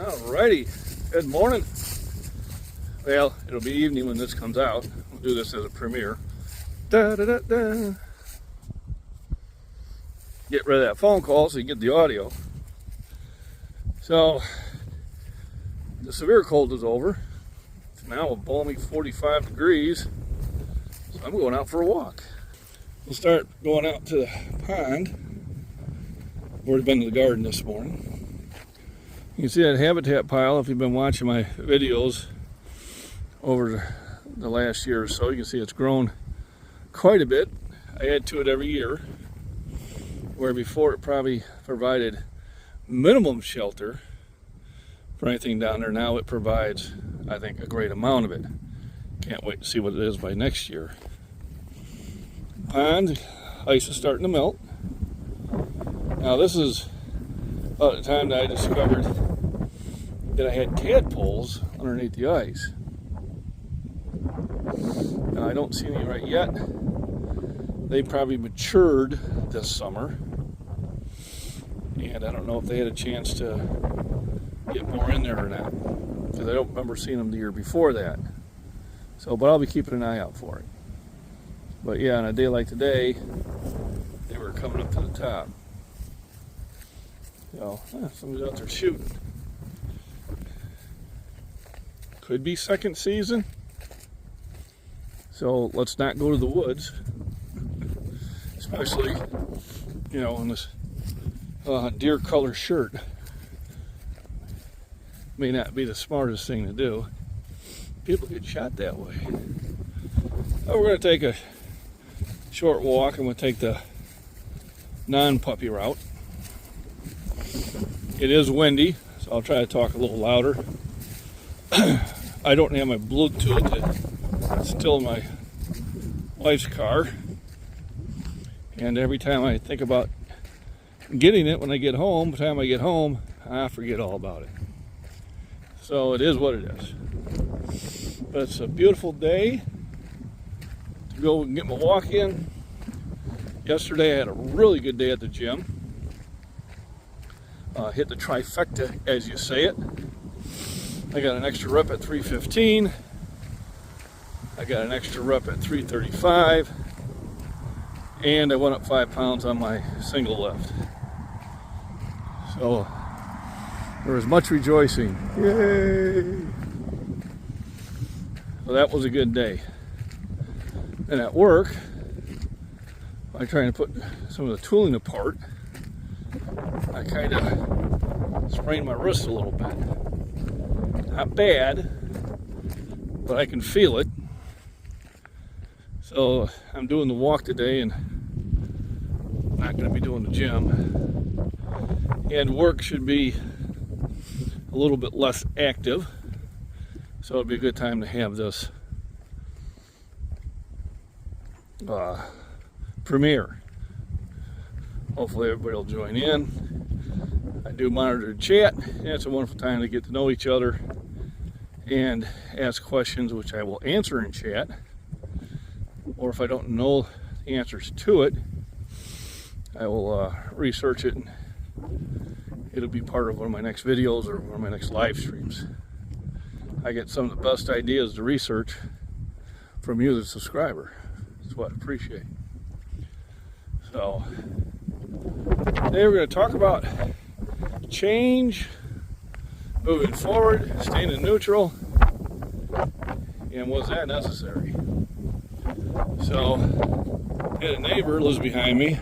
Alrighty, good morning. Well, it'll be evening when this comes out. We'll do this as a premiere. Da, da, da, da. Get rid of that phone call so you get the audio. So, the severe cold is over. It's now a balmy 45 degrees. So I'm going out for a walk. We'll start going out to the pond. I've already been to the garden this morning. You can see that habitat pile if you've been watching my videos over the last year or so. You can see it's grown quite a bit. I add to it every year, where before it probably provided minimum shelter for anything down there. Now it provides, I think, a great amount of it. Can't wait to see what it is by next year. Pond, ice is starting to melt. Now this is about the time that I discovered that I had tadpoles underneath the ice. Now I don't see any right yet. They probably matured this summer, and I don't know if they had a chance to get more in there or not, because I don't remember seeing them the year before that. So, but I'll be keeping an eye out for it. But yeah, on a day like today, they were coming up to the top. So, somebody's out there shooting. Could be second season. So let's not go to the woods. Especially, you know, in this deer color shirt. May not be the smartest thing to do. People get shot that way. Oh, we're going to take a short walk, and we'll take the non-puppy route. It is windy, so I'll try to talk a little louder. I don't have my Bluetooth. It's still in my wife's car. And every time I think about getting it when I get home, by the time I get home, I forget all about it. So it is what it is. But it's a beautiful day to go and get my walk in. Yesterday I had a really good day at the gym. Hit the trifecta, as you say it. I got an extra rep at 315. I got an extra rep at 335. And I went up 5 pounds on my single lift. So there was much rejoicing. Yay! So that was a good day. And at work, I'm trying to put some of the tooling apart. I kind of sprained my wrist a little bit. Not bad, but I can feel it. So I'm doing the walk today and not going to be doing the gym. And work should be a little bit less active. So it'll be a good time to have this premiere. Hopefully everybody will join in. I do monitor the chat, and it's a wonderful time to get to know each other and ask questions, which I will answer in chat. Or if I don't know the answers to it, I will research it, and it'll be part of one of my next videos or one of my next live streams. I get some of the best ideas to research from you, the subscriber. That's what I appreciate. So today we're going to talk about change, moving forward, staying in neutral, and was that necessary? So, I had a neighbor lives behind me.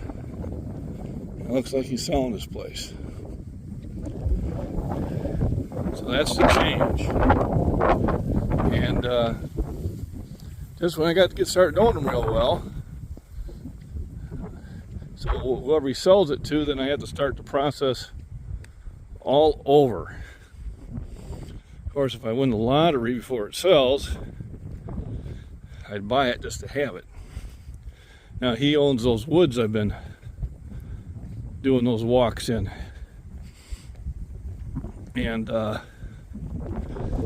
It looks like he's selling this place. So that's the change. And just when I got to get started knowing him real well, so whoever he sells it to, then I have to start the process all over. Of course, if I win the lottery before it sells, I'd buy it just to have it. Now he owns those woods I've been doing those walks in. And yeah,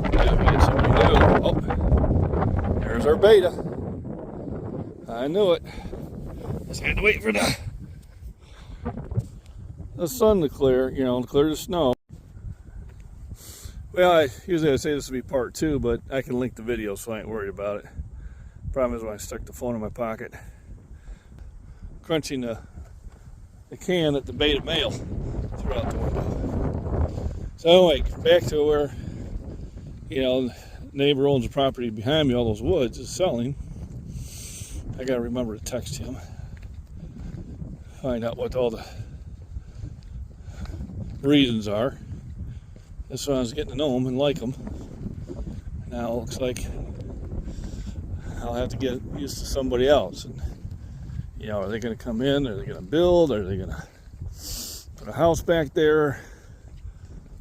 we get something new. Oh, there's our beta. I knew it. Just had to wait for the sun to clear, you know, to clear the snow. Well, I usually say this would be part 2, but I can link the video, so I ain't worried about it. Problem is when I stuck the phone in my pocket, crunching the can at the beta mail throughout the window. So anyway, back to where, the neighbor owns the property behind me, all those woods, is selling. I gotta remember to text him, find out what all the reasons are. This one I was getting to know him and like him. Now it looks like I'll have to get used to somebody else. And, are they going to come in? Are they going to build? Are they going to put a house back there?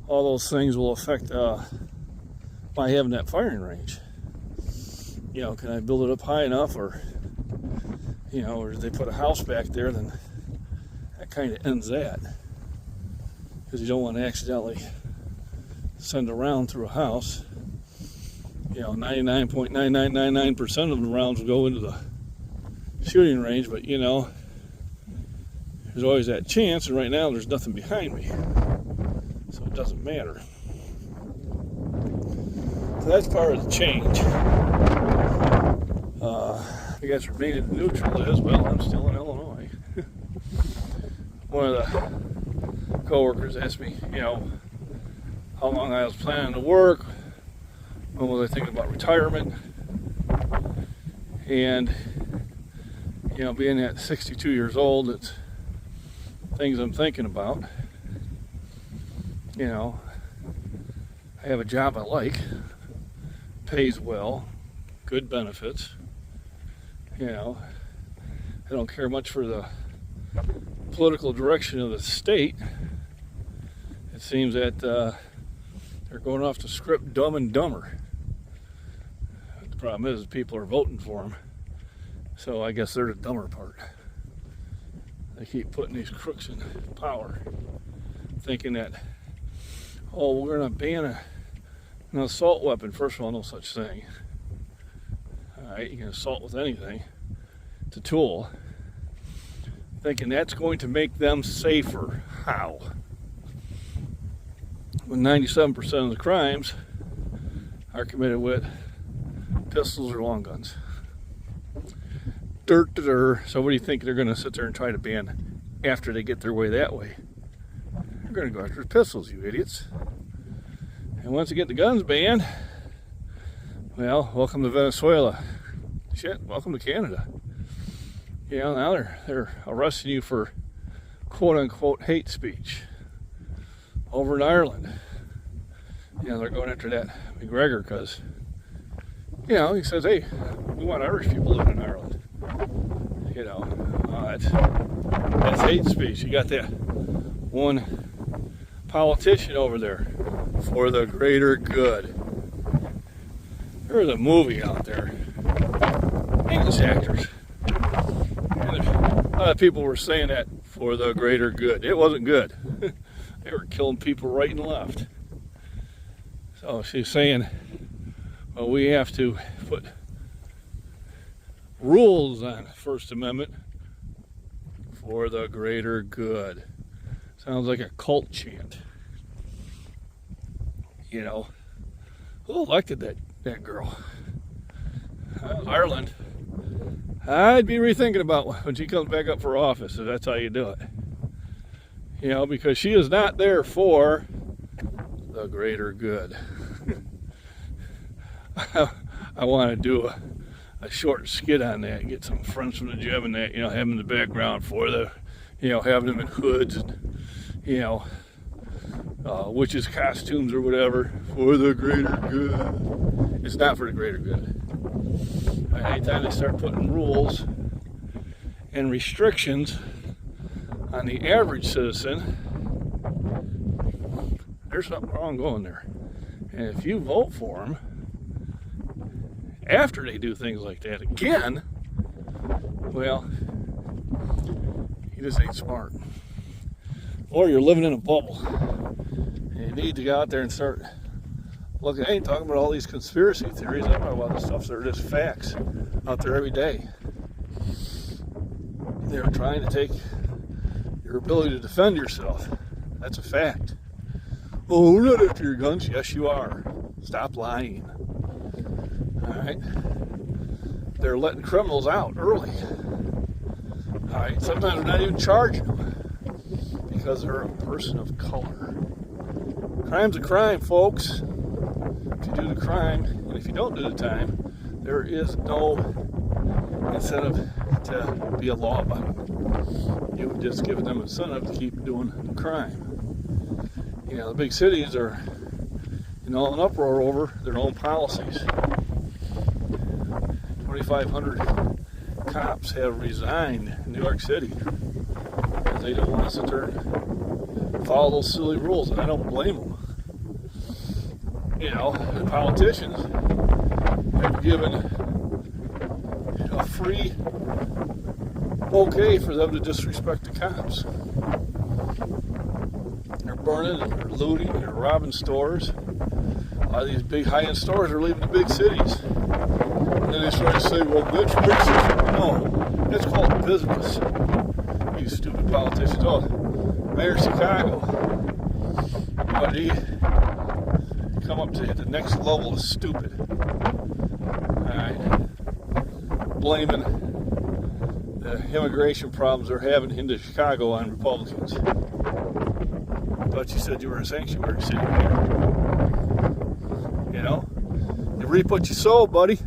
All those things will affect by having that firing range. Can I build it up high enough, or or if they put a house back there, then that kind of ends that. Because you don't want to accidentally send a round through a house. 99.9999% of the rounds will go into the shooting range, but there's always that chance, and right now there's nothing behind me, so it doesn't matter. So that's part of the change. I guess remaining neutral is, well, I'm still in Illinois. One of the co-workers asked me, how long I was planning to work, when was I thinking about retirement, and being at 62 years old, it's things I'm thinking about. I have a job I like, pays well, good benefits. I don't care much for the political direction of the state. It seems that they're going off the script Dumb and Dumber. The problem is people are voting for them. So I guess they're the dumber part. They keep putting these crooks in power, thinking that, we're going to ban an assault weapon. First of all, no such thing. All right, you can assault with anything. It's a tool. Thinking that's going to make them safer. How? When 97% of the crimes are committed with pistols or long guns. So what do you think they're going to sit there and try to ban after they get their way that way? They're going to go after the pistols, you idiots. And once you get the guns banned, well, welcome to Venezuela. Shit, welcome to Canada. Now they're arresting you for quote-unquote hate speech. Over in Ireland, they're going after that McGregor because, he says, hey, we want Irish people living in Ireland. That's hate speech. You got that one politician over there for the greater good. There's a movie out there, English actors. And a lot of people were saying that for the greater good. It wasn't good. They were killing people right and left. So she's saying, well, we have to put rules on First Amendment for the greater good. Sounds like a cult chant. Who elected that girl? Ireland. I'd be rethinking about when she comes back up for office, if that's how you do it. Because she is not there for the greater good. I want to do a short skit on that, get some friends from the gym and that, have them in the background for the, having them in hoods and, witches' costumes or whatever for the greater good. It's not for the greater good. Anytime they start putting rules and restrictions on the average citizen, there's something wrong going there. And if you vote for them after they do things like that again, well, you just ain't smart. Or you're living in a bubble. And you need to go out there and start looking. I ain't talking about all these conspiracy theories. I'm talking about the stuff that are just facts out there every day. They're trying to take your ability to defend yourself. That's a fact. Oh, we're not after your guns. Yes, you are. Stop lying. All right. They're letting criminals out early. All right. Sometimes they're not even charging them because they're a person of color. Crime's a crime, folks. If you do the crime, and if you don't do the time, there is no incentive to be a law about it. You've just given them incentive to keep doing the crime. You know, the big cities are, in uproar over their own policies. 2,500 cops have resigned in New York City because they don't want to sit there and follow those silly rules, and I don't blame them. You know, the politicians have given a free okay for them to disrespect the cops. They're burning and they're looting and they're robbing stores. A lot of these big high-end stores are leaving the big cities. And then they try to say, well, that's racist. No, that's called business. You stupid politicians. Oh, Mayor of Chicago. But he come up to the next level of stupid. Alright. Blaming the immigration problems they're having into Chicago on Republicans. Thought you said you were a sanctuary city here. You know? You reap what you sow, buddy.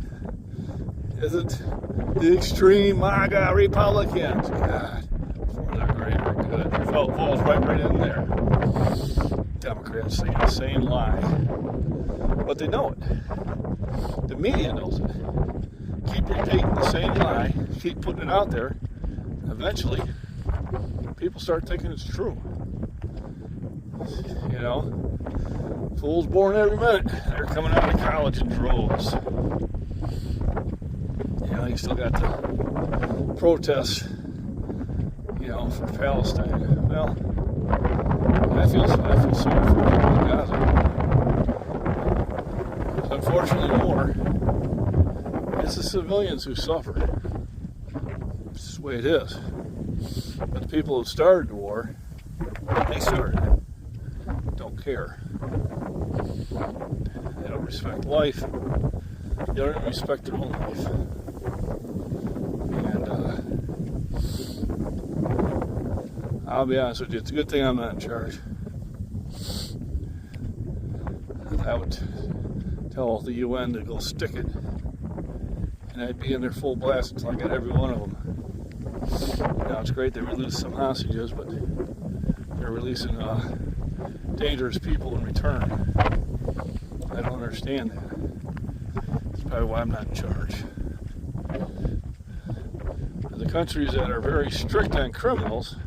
Isn't the extreme MAGA Republicans? God, they're greater good. Falls right in there. Democrats say the same lie. But they know it. The media knows it. Keep repeating the same lie, keep putting it out there. Eventually, people start thinking it's true. You know, fools born every minute. They're coming out of college in droves. You know, you still got the protests, you know, for Palestine. Well, I feel sorry for people in Gaza. Unfortunately, more. It's the civilians who suffer. It's just the way it is. But the people who started the war, they started it. Don't care. They don't respect life. They don't even respect their own life. And I'll be honest with you, it's a good thing I'm not in charge. I would tell the UN to go stick it. And I'd be in there full blast until I got every one of them. Now it's great they released some hostages, but they're releasing dangerous people in return. I don't understand that. That's probably why I'm not in charge. The countries that are very strict on criminals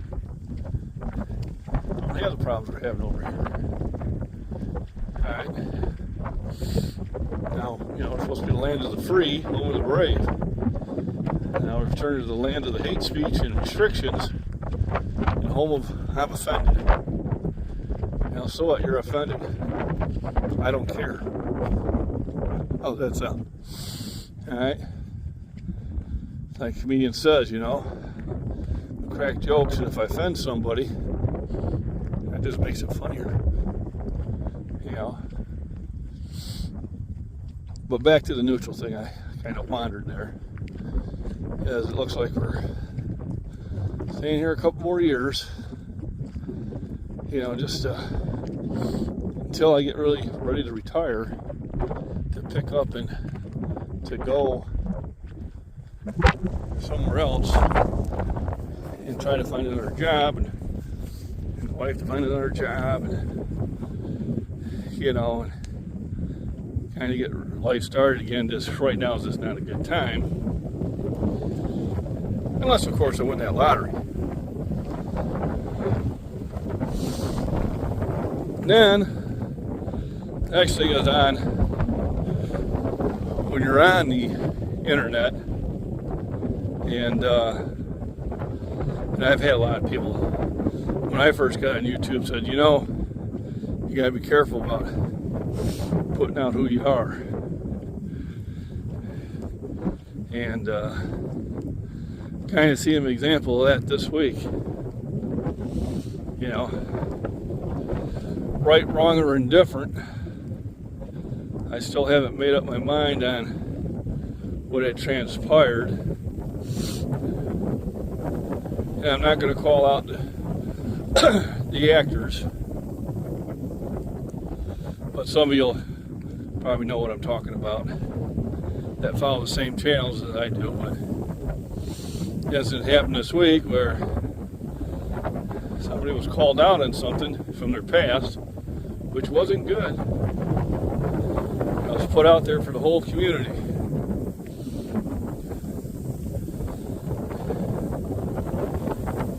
don't have the problems we're having over here. Alright. Now, you know, we're supposed to be the land of the free, home of the brave. Now we've turned to the land of the hate speech and restrictions, and home of I'm offended. You know, so what? You're offended. I don't care. How does that sound? Alright? Like a comedian says, you know, I crack jokes, and if I offend somebody, that just makes it funnier. You know? But back to the neutral thing, I kind of wandered there. As it looks like we're staying here a couple more years. You know, just until I get really ready to retire, to pick up and to go somewhere else and try to find another job, and the wife to find another job, and you know, and kind of get life started again. Just right now is just not a good time, unless of course I win that lottery. Then the next thing is on when you're on the internet, and I've had a lot of people when I first got on YouTube said, you know, you gotta be careful about putting out who you are. And kind of seeing an example of that this week. You know, right, wrong, or indifferent, I still haven't made up my mind on what had transpired. And I'm not going to call out the actors, but some of you'll probably know what I'm talking about that follow the same channels as I do. But incident happened this week where somebody was called out on something from their past, which wasn't good. It was put out there for the whole community.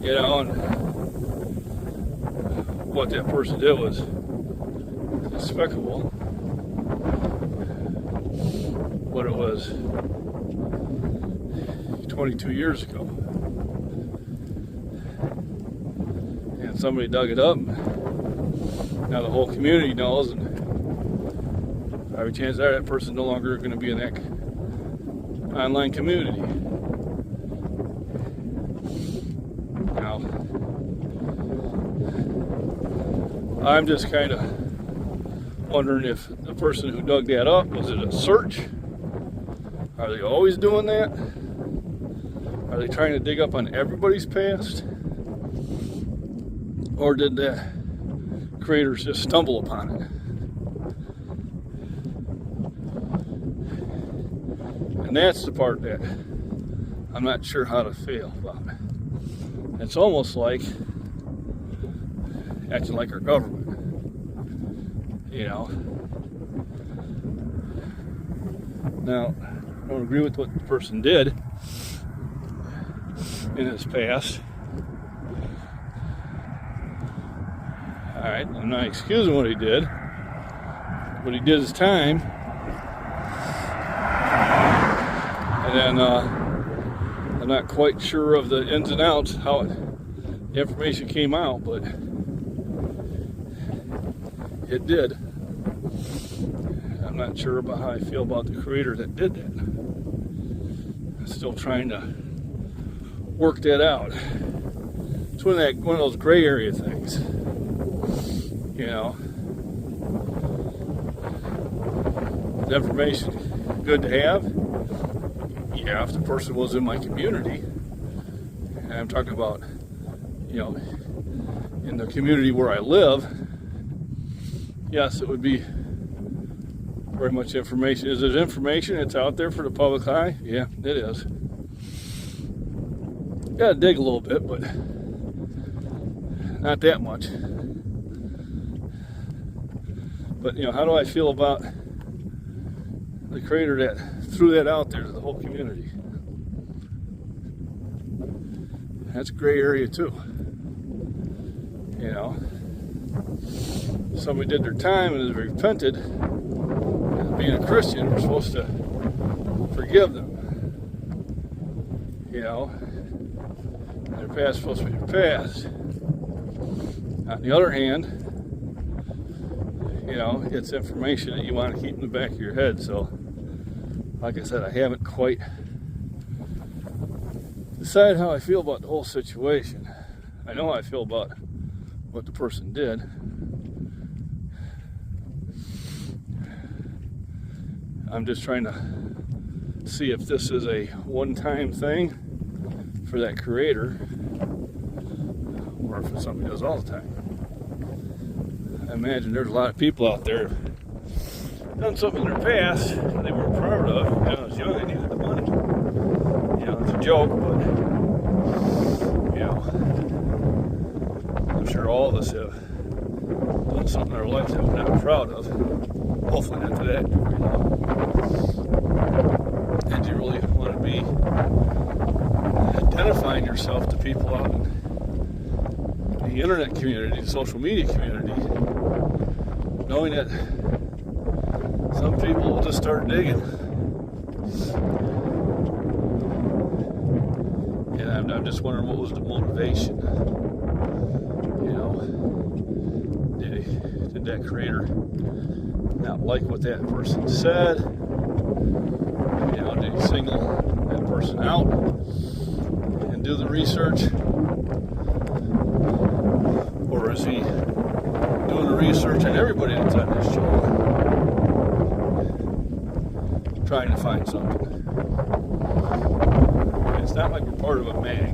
You know, and what that person did was despicable. But it was 22 years ago. And somebody dug it up. Now the whole community knows, and every chance there, that person's no longer going to be in that online community. Now, I'm just kind of wondering if the person who dug that up, was it a search? Are they always doing that? Are they trying to dig up on everybody's past? Or did the creators just stumble upon it? And that's the part that I'm not sure how to feel about. It's almost like acting like our government, you know. Now, I don't agree with what the person did in his past. Alright, I'm not excusing what he did, but he did his time. And then I'm not quite sure of the ins and outs, how the information came out, but it did. I'm not sure about how I feel about the creator that did that. I'm still trying to work that out. It's one of those gray area things, you know. The information good to have. Yeah, if the person was in my community, and I'm talking about, you know, in the community where I live, yes, it would be very much information. Is it information? It's out there for the public eye? Yeah, it is. Gotta dig a little bit, but not that much. But, you know, how do I feel about the creator that threw that out there to the whole community? That's a gray area too. You know, somebody did their time and has repented. Being a Christian, we're supposed to forgive them. You know, their past is supposed to be their past. On the other hand, you know, it's information that you want to keep in the back of your head. So, like I said, I haven't quite decided how I feel about the whole situation. I know how I feel about what the person did. I'm just trying to see if this is a one-time thing for that creator, or if it's something he does all the time. I imagine there's a lot of people out there who've done something in their past that they weren't proud of. You know, I was young, I needed the money. You know, it's a joke, but, you know, I'm sure all of us have done something in our life that we're not proud of. Hopefully not to that degree, you know. And you really want to be identifying yourself to people out in the internet community, the social media community, knowing that some people will just start digging. And I'm just wondering, what was the motivation? You know, did that creator not like what that person said? You know, did he single that person out and do the research? Or is he doing the research on everybody that's on this show, trying to find something. And it's not like we're part of a mag.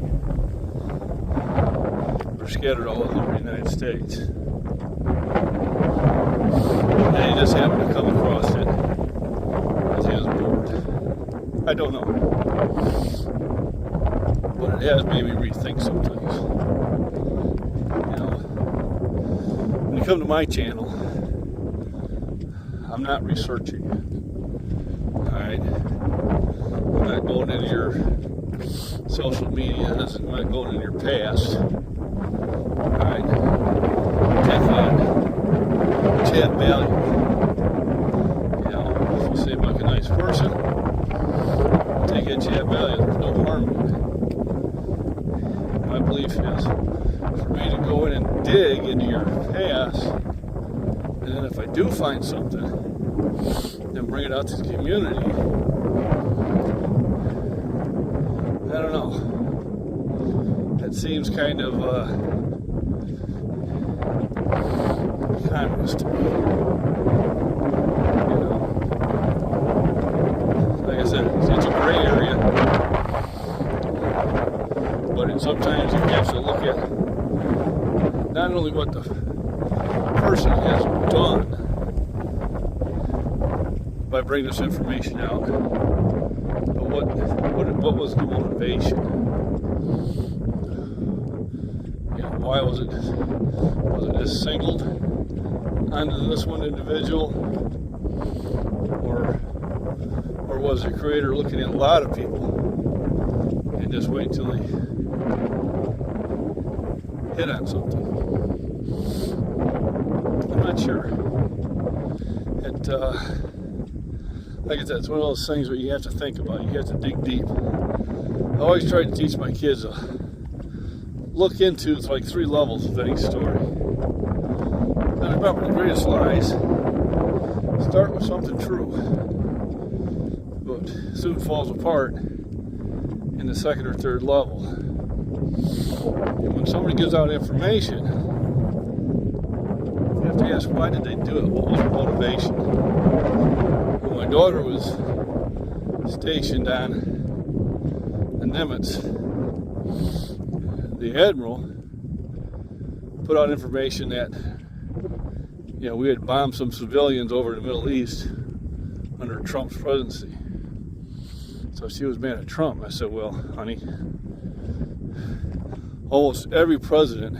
We're scattered all over the United States. And he just happened to come across it as he was bored. I don't know. But it has made me rethink some things. You know, when you come to my channel, I'm not researching. Alright? I'm not going into your social media. I'm not going into your past. Alright? Take on chat value. You know, if you seem like a nice person, take in chat value. There's no harm in it. My belief is for me to go in and dig into your past, and then if I do find something, then bring it out to the community. I don't know. That seems kind of communist to me. You know, like I said, it's a gray area. But sometimes you have to look at not only what the person has done by bringing this information out, but what was the motivation? You know, why was it just singled onto this one individual, or was the creator looking at a lot of people and just wait until they hit on something? I'm not sure. Like I said, it's one of those things where you have to think about. You have to dig deep. I always try to teach my kids look into, it's like 3 levels of any story. And remember, the greatest lies start with something true, but soon falls apart in the 2nd or 3rd level. And when somebody gives out information, you have to ask, why did they do it? What was their motivation? When my daughter was stationed on the Nimitz, the Admiral put out information that, you know, we had bombed some civilians over in the Middle East under Trump's presidency. So she was mad at Trump. I said, well, honey, almost every president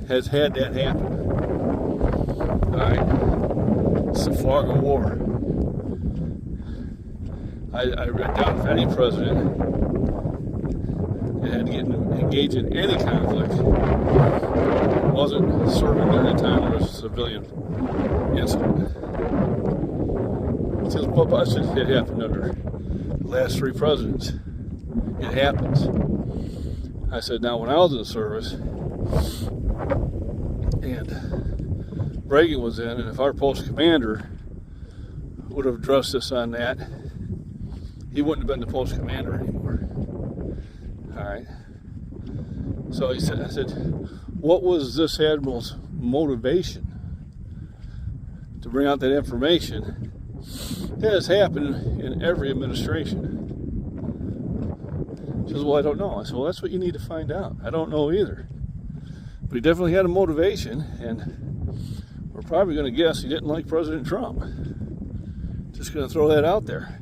has had that happen. Alright? It's the fog of war. I doubt if any president had to engage in any conflict wasn't serving during the time there was a civilian incident. It happened under the last 3 presidents. It happens. I said, now when I was in the service and Reagan was in, and if our post commander would have addressed this on that, he wouldn't have been the post commander anymore. Alright. So I said, what was this admiral's motivation to bring out that information? That has happened in every administration. She says, well, I don't know. I said, well, that's what you need to find out. I don't know either. But he definitely had a motivation, and we're probably going to guess he didn't like President Trump. Just going to throw that out there.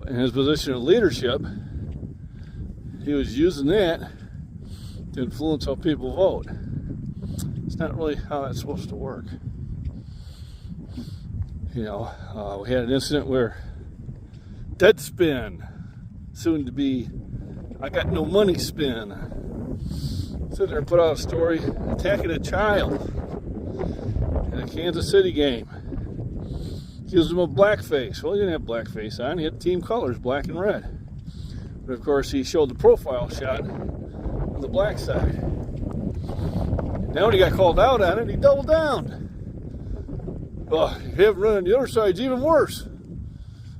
In his position of leadership, he was using that to influence how people vote. It's not really how that's supposed to work. You know, we had an incident where Deadspin, soon to be I got no money spin, sit there and put out a story attacking a child in a Kansas City game. Accused him of blackface. Well, he didn't have blackface on. He had team colors, black and red. But of course, he showed the profile shot on the black side. Now when he got called out on it, he doubled down. Well, having run on the other side's even worse.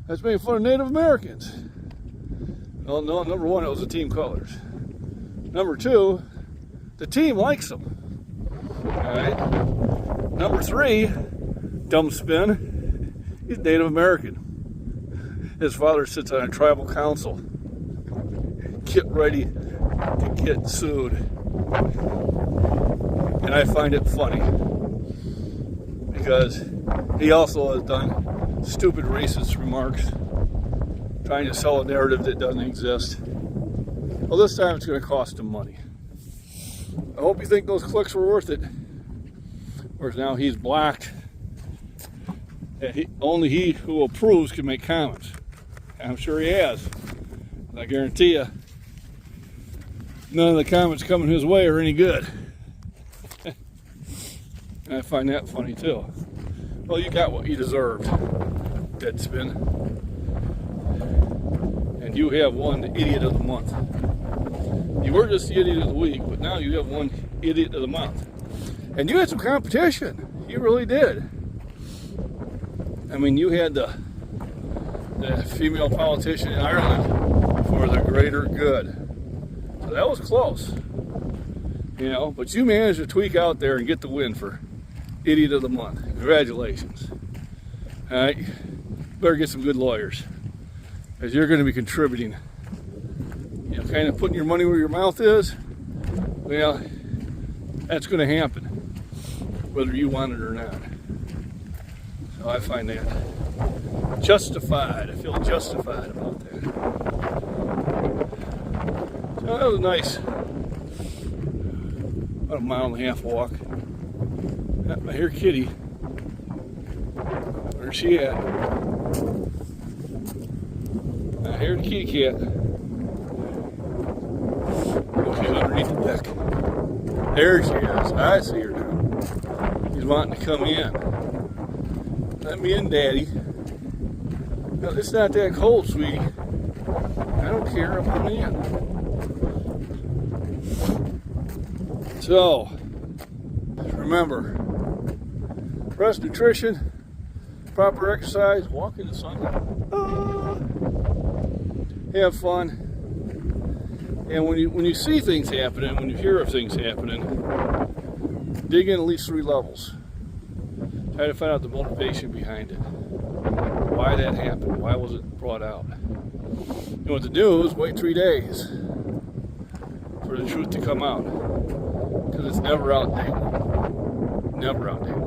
That's making fun of Native Americans. Well, no, number one, it was the team colors. Number two, the team likes them. Alright. Number 3, dumb spin, he's Native American. His father sits on a tribal council. Get ready to get sued. And I find it funny because he also has done stupid racist remarks trying to sell a narrative that doesn't exist. Well, this time it's going to cost him money. I hope you think those clicks were worth it. Whereas now he's blocked. Only he who approves can make comments. I'm sure he has. I guarantee you, none of the comments coming his way are any good. I find that funny too. Well, you got what you deserved, Deadspin. And you have won the Idiot of the Month. You were just the Idiot of the Week, but now you have won Idiot of the Month. And you had some competition. You really did. I mean, you had the female politician in Ireland for the greater good. So that was close. You know, but you managed to tweak out there and get the win for Idiot of the Month. Congratulations. All right, better get some good lawyers, because you're going to be contributing. You know, kind of putting your money where your mouth is. Well, that's going to happen, whether you want it or not. So I find that justified. I feel justified about that. So that was nice. About a 1.5 mile walk. I hear Kitty. Where's she at? I hear the kitty cat. Oh, she's underneath the deck. There she is. I see her now. She's wanting to come in. Let me in, Daddy. No, it's not that cold, sweetie. I don't care. I'm coming in. So, remember, rest, nutrition, proper exercise, walk in the sun, have fun. And when you see things happening, when you hear of things happening, dig in at least 3 levels. Try to find out the motivation behind it. Why that happened? Why was it brought out? You know what to do is wait 3 days for the truth to come out. Because it's never outdated. Never outdated.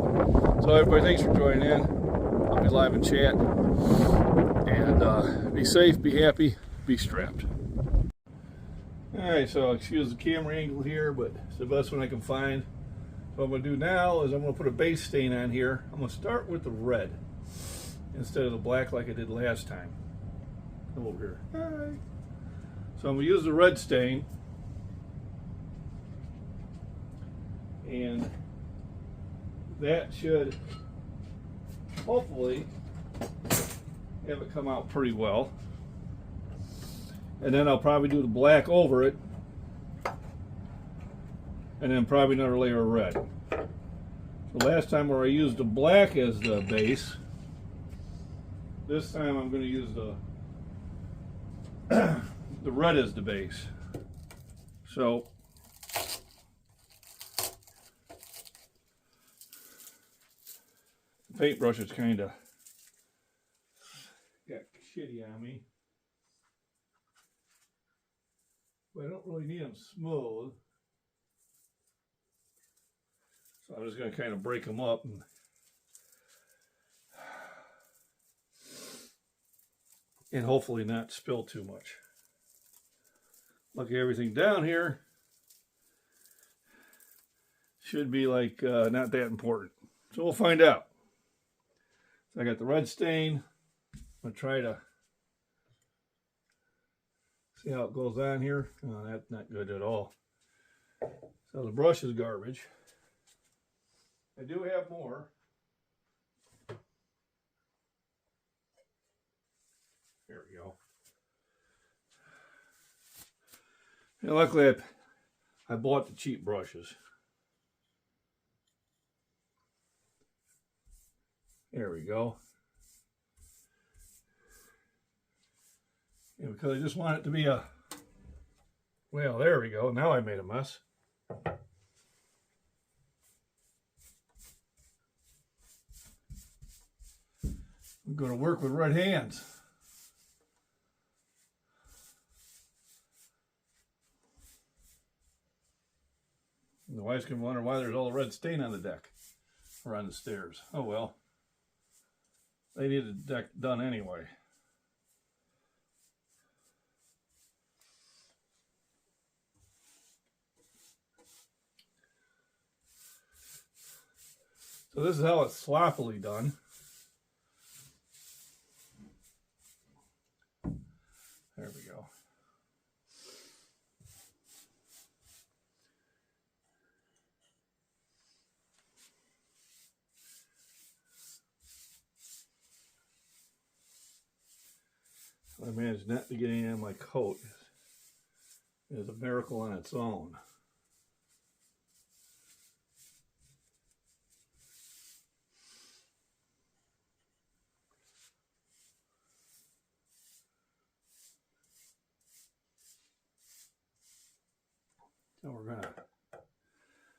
So everybody, thanks for joining in. I'll be live in chat. And be safe, be happy, be strapped. Alright, so excuse the camera angle here, but it's the best one I can find. So what I'm going to do now is I'm going to put a base stain on here. I'm going to start with the red instead of the black like I did last time. Come over here. Hi. So I'm going to use the red stain. And that should hopefully have it come out pretty well. And then I'll probably do the black over it. And then probably another layer of red. So last time where I used the black as the base, this time I'm going to use the the red as the base. So the paintbrush is kind of got shitty on me, but I don't really need them smooth. So I'm just going to kind of break them up and hopefully not spill too much. Look, everything down here should be like not that important. So we'll find out. So I got the red stain. I'm going to try to see how it goes on here. Oh, that's not good at all. So the brush is garbage. I do have more. There we go. And luckily I bought the cheap brushes. There we go. And because I just want it to be a, well, there we go. Now I made a mess. I'm going to work with right hands. The wife's going to wonder why there's all the red stain on the deck or on the stairs. Oh well. They need the deck done anyway. So this is how it's sloppily done. There we go. I managed not to get any on my coat. It's a miracle on its own. So we're going to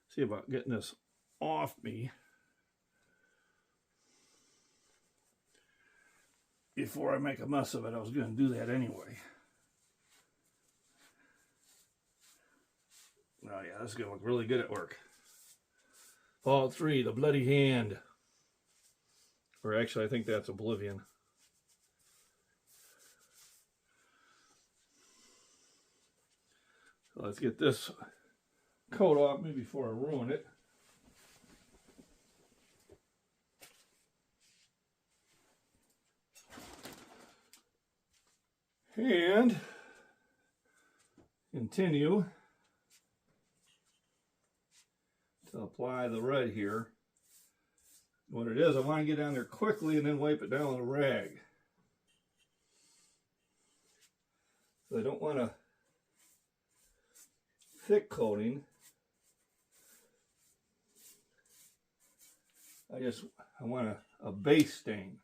see about getting this off me before I make a mess of it. I was going to do that anyway. Oh yeah, this is going to look really good at work. Fallout 3, The Bloody Hand. Or actually, I think that's Oblivion. So let's get this coat off me before I ruin it. And continue to apply the red here. What it is, I want to get down there quickly and then wipe it down with a rag. So I don't want a thick coating. I want a base stain.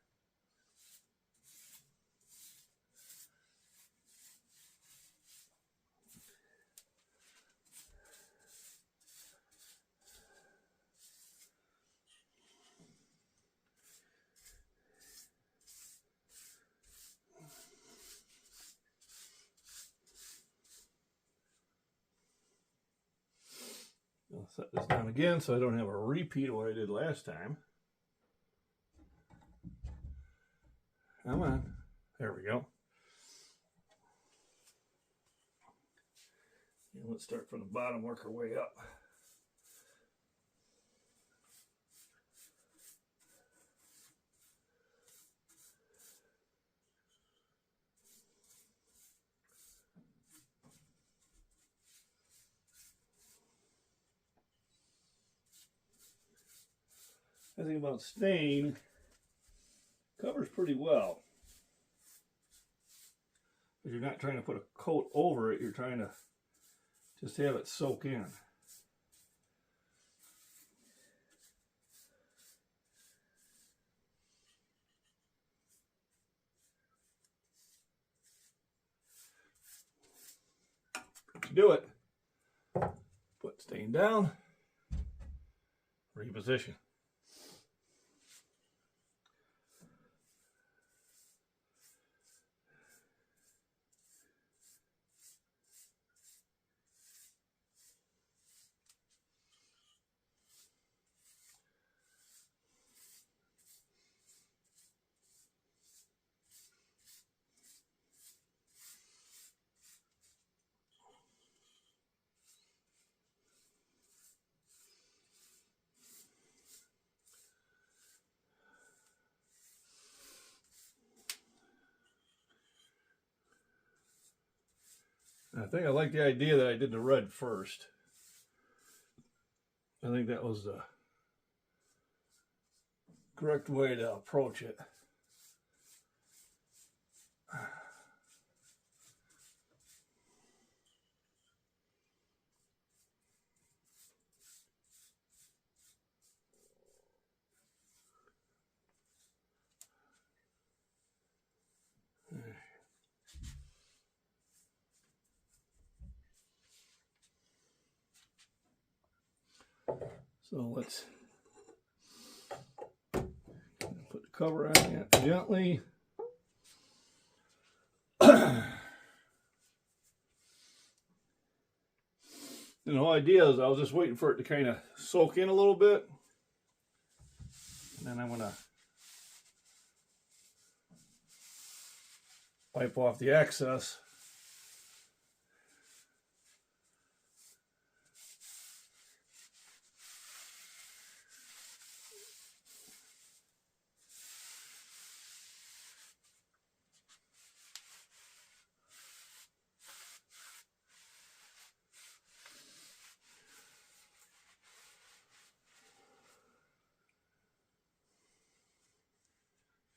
I'll set this down again so I don't have a repeat of what I did last time. Come on. There we go. And let's start from the bottom, work our way up. The thing about stain, covers pretty well. But you're not trying to put a coat over it, you're trying to just have it soak in. To do it, put stain down, reposition. I think I like the idea that I did the red first. I think that was the correct way to approach it. So let's put the cover on it gently. And the whole idea is I was just waiting for it to kind of soak in a little bit. And then I'm going to wipe off the excess.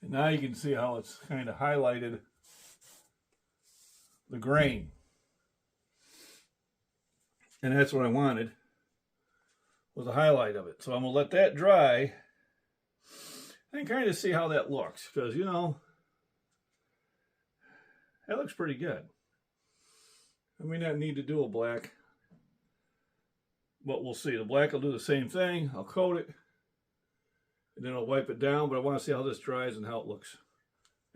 And now you can see how it's kind of highlighted the grain. And that's what I wanted, was a highlight of it. So I'm going to let that dry and kind of see how that looks. Because, you know, that looks pretty good. I may not need to do a black, but we'll see. The black will do the same thing. I'll coat it, and then I'll wipe it down. But I want to see how this dries and how it looks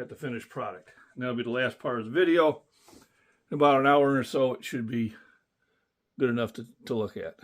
at the finished product. And that'll be the last part of the video. In about an hour or so, it should be good enough to look at.